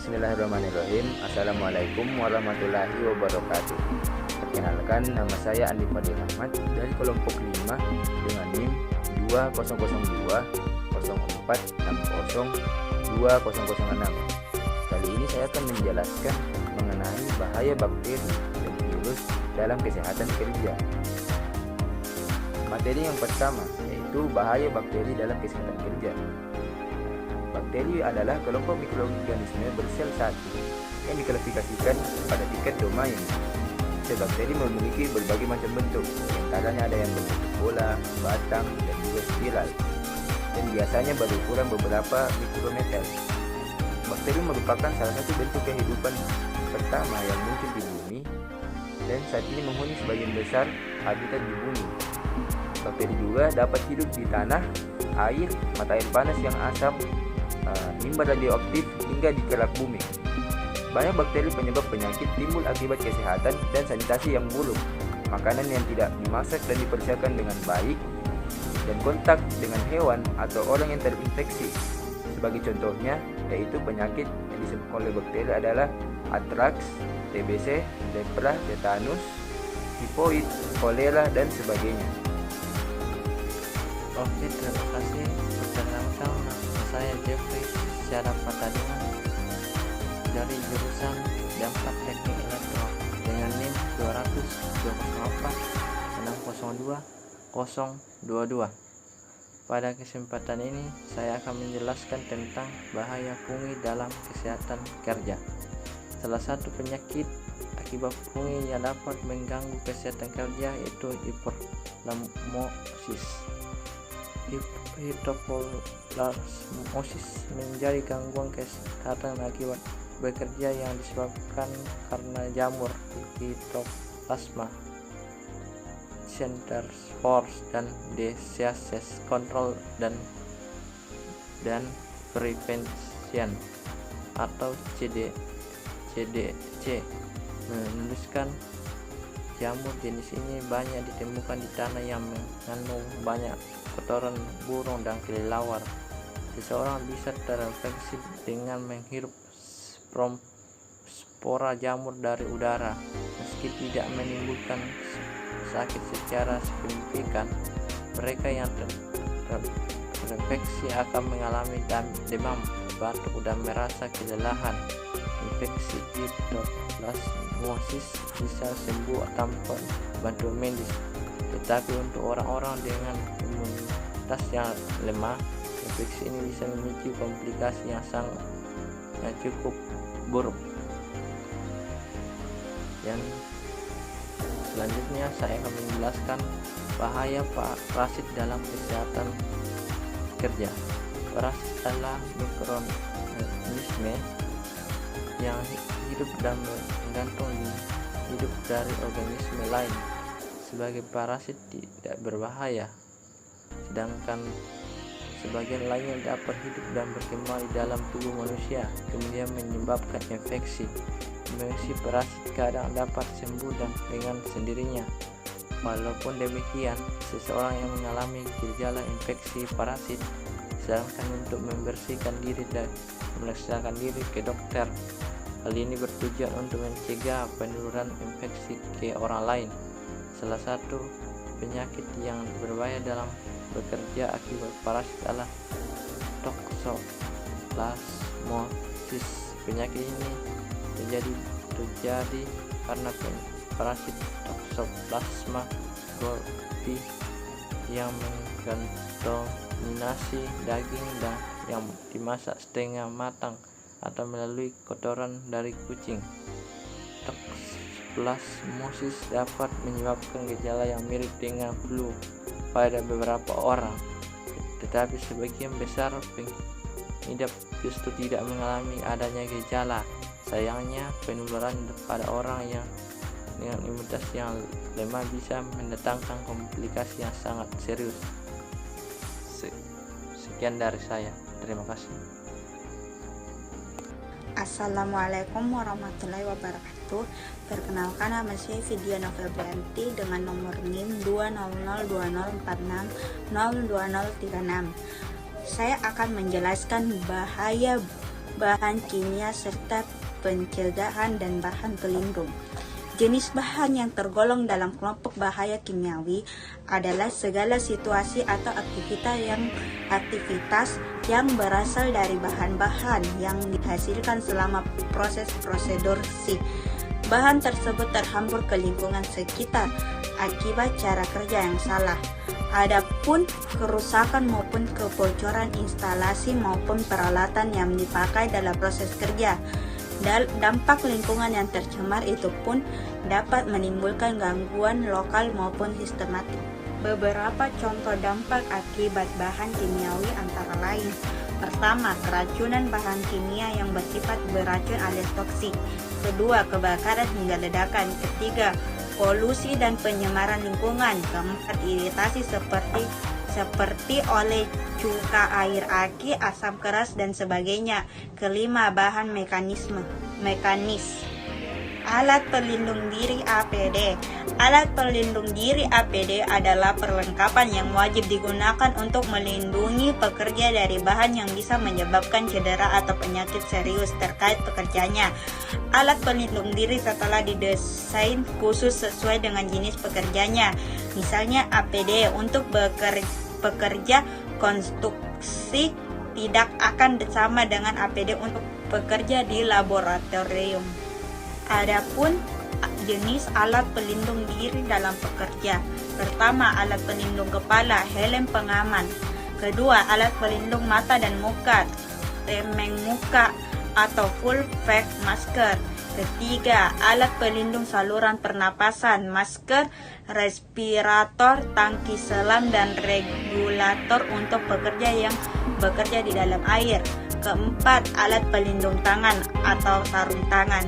Bismillahirrahmanirrahim. Assalamualaikum warahmatullahi wabarakatuh. Perkenalkan, nama saya Andi Fadil Ahmad dari kelompok 5 dengan NIM 200204602006. Kali ini saya akan menjelaskan mengenai bahaya bakteri dan virus dalam kesehatan kerja. Materi yang pertama yaitu bahaya bakteri dalam kesehatan kerja. Bakteri adalah kelompok mikroorganisme bersel satu yang diklasifikasikan pada tingkat domain. Sel bakteri memiliki berbagai macam bentuk, antaranya ada yang berbentuk bola, batang, dan juga spiral, dan biasanya berukuran beberapa mikrometer. Bakteri merupakan salah satu bentuk kehidupan pertama yang muncul di bumi, dan saat ini menghuni sebagian besar habitat di bumi. Bakteri juga dapat hidup di tanah, air, mata air panas yang asam, limbah radioaktif hingga di kerak bumi. Banyak bakteri penyebab penyakit timbul akibat kesehatan dan sanitasi yang buruk, makanan yang tidak dimasak dan dipersiapkan dengan baik, dan kontak dengan hewan atau orang yang terinfeksi. Sebagai contohnya, yaitu penyakit yang disebabkan oleh bakteri adalah antraks, TBC, lepra, tetanus, tifoid, kolera, dan sebagainya. Oke, terima kasih. Perkenalkan, nama saya Jeffrey secara Patadungan dari jurusan Dampak Teknik Elektro dengan NIM 200.4602022. Pada kesempatan ini saya akan menjelaskan tentang bahaya fungi dalam kesehatan kerja. Salah satu penyakit akibat fungi yang dapat mengganggu kesehatan kerja yaitu hiperplasmosis. Hiperplasmosis menjadi gangguan kesehatan akibat bekerja yang disebabkan karena jamur Histoplasma centers dan disease control dan prevention atau CDC menuliskan jamur jenis ini banyak ditemukan di tanah yang mengandung banyak kotoran burung dan kelelawar. Seseorang bisa terinfeksi dengan menghirup spora jamur dari udara. Meski tidak menimbulkan sakit secara signifikan, mereka yang terinfeksi akan mengalami demam, batuk, dan merasa kelelahan. Infeksi hiperplasmosis bisa sembuh tanpa bantuan medis, tetapi untuk orang-orang dengan imunitas yang lemah, infeksi ini bisa memicu komplikasi yang cukup buruk. Dan selanjutnya saya akan menjelaskan bahaya parasit dalam kesehatan kerja. Parasit adalah mikroorganisme yang hidup dan menggantung hidup dari organisme lain. Sebagai parasit tidak berbahaya, sedangkan sebagian lainnya dapat hidup dan berkembang di dalam tubuh manusia, kemudian menyebabkan infeksi. Infeksi parasit kadang dapat sembuh dan dengan sendirinya. Walaupun demikian, seseorang yang mengalami gejala infeksi parasit disarankan untuk membersihkan diri dan memeriksakan diri ke dokter. Hal ini bertujuan untuk mencegah penularan infeksi ke orang lain. Salah satu penyakit yang berbahaya dalam bekerja akibat parasit adalah toxoplasmosis. Penyakit ini terjadi karena parasit Toxoplasma gordi yang mengontaminasi daging dan yang dimasak setengah matang atau melalui kotoran dari kucing. Toxoplasmosis dapat menyebabkan gejala yang mirip dengan flu pada beberapa orang, tetapi sebagian besar pengidap justru tidak mengalami adanya gejala. Sayangnya, penularan pada orang yang dengan imunitas yang lemah bisa mendatangkan komplikasi yang sangat serius. Sekian dari saya, terima kasih. Assalamualaikum warahmatullahi wabarakatuh. Perkenalkan, nama saya Vidya Novel Brianti dengan nomor NIM 2002046002036. Saya akan menjelaskan bahaya bahan kimia, serta pencegahan dan bahan pelindung. Jenis bahan yang tergolong dalam kelompok bahaya kimiawi adalah segala situasi atau aktivitas yang berasal dari bahan-bahan yang dihasilkan selama proses produksi. Bahan tersebut terhambur ke lingkungan sekitar akibat cara kerja yang salah. Adapun kerusakan maupun kebocoran instalasi maupun peralatan yang dipakai dalam proses kerja, dampak lingkungan yang tercemar itu pun dapat menimbulkan gangguan lokal maupun sistematik. Beberapa contoh dampak akibat bahan kimiawi antara lain: pertama, keracunan bahan kimia yang bersifat beracun alias toksik. Kedua, kebakaran hingga ledakan. Ketiga, polusi dan penyemaran lingkungan. Keempat, iritasi seperti oleh cuka air aki, asam keras, dan sebagainya. Kelima, bahan mekanis. Alat pelindung diri APD. Alat pelindung diri APD adalah perlengkapan yang wajib digunakan untuk melindungi pekerja dari bahan yang bisa menyebabkan cedera atau penyakit serius terkait pekerjaannya. Alat pelindung diri setelah didesain khusus sesuai dengan jenis pekerjaannya. Misalnya APD untuk pekerja konstruksi tidak akan sama dengan APD untuk pekerja di laboratorium. Adapun jenis alat pelindung diri dalam pekerja. Pertama, alat pelindung kepala, helm pengaman. Kedua, alat pelindung mata dan muka, tameng muka atau full face masker. Ketiga, alat pelindung saluran pernapasan, masker, respirator, tangki selam, dan regulator untuk pekerja yang bekerja di dalam air. Keempat, alat pelindung tangan atau sarung tangan.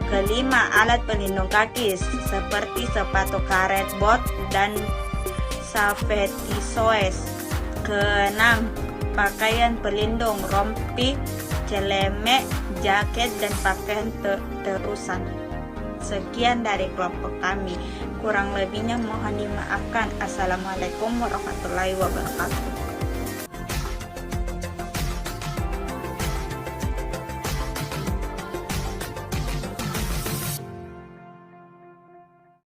Kelima, alat pelindung kaki seperti sepatu karet bot dan safety shoes. Keenam, pakaian pelindung, rompi, celemek, jaket, dan pakaian terusan. Sekian dari kelompok kami. Kurang lebihnya mohon dimaafkan. Assalamualaikum warahmatullahi wabarakatuh.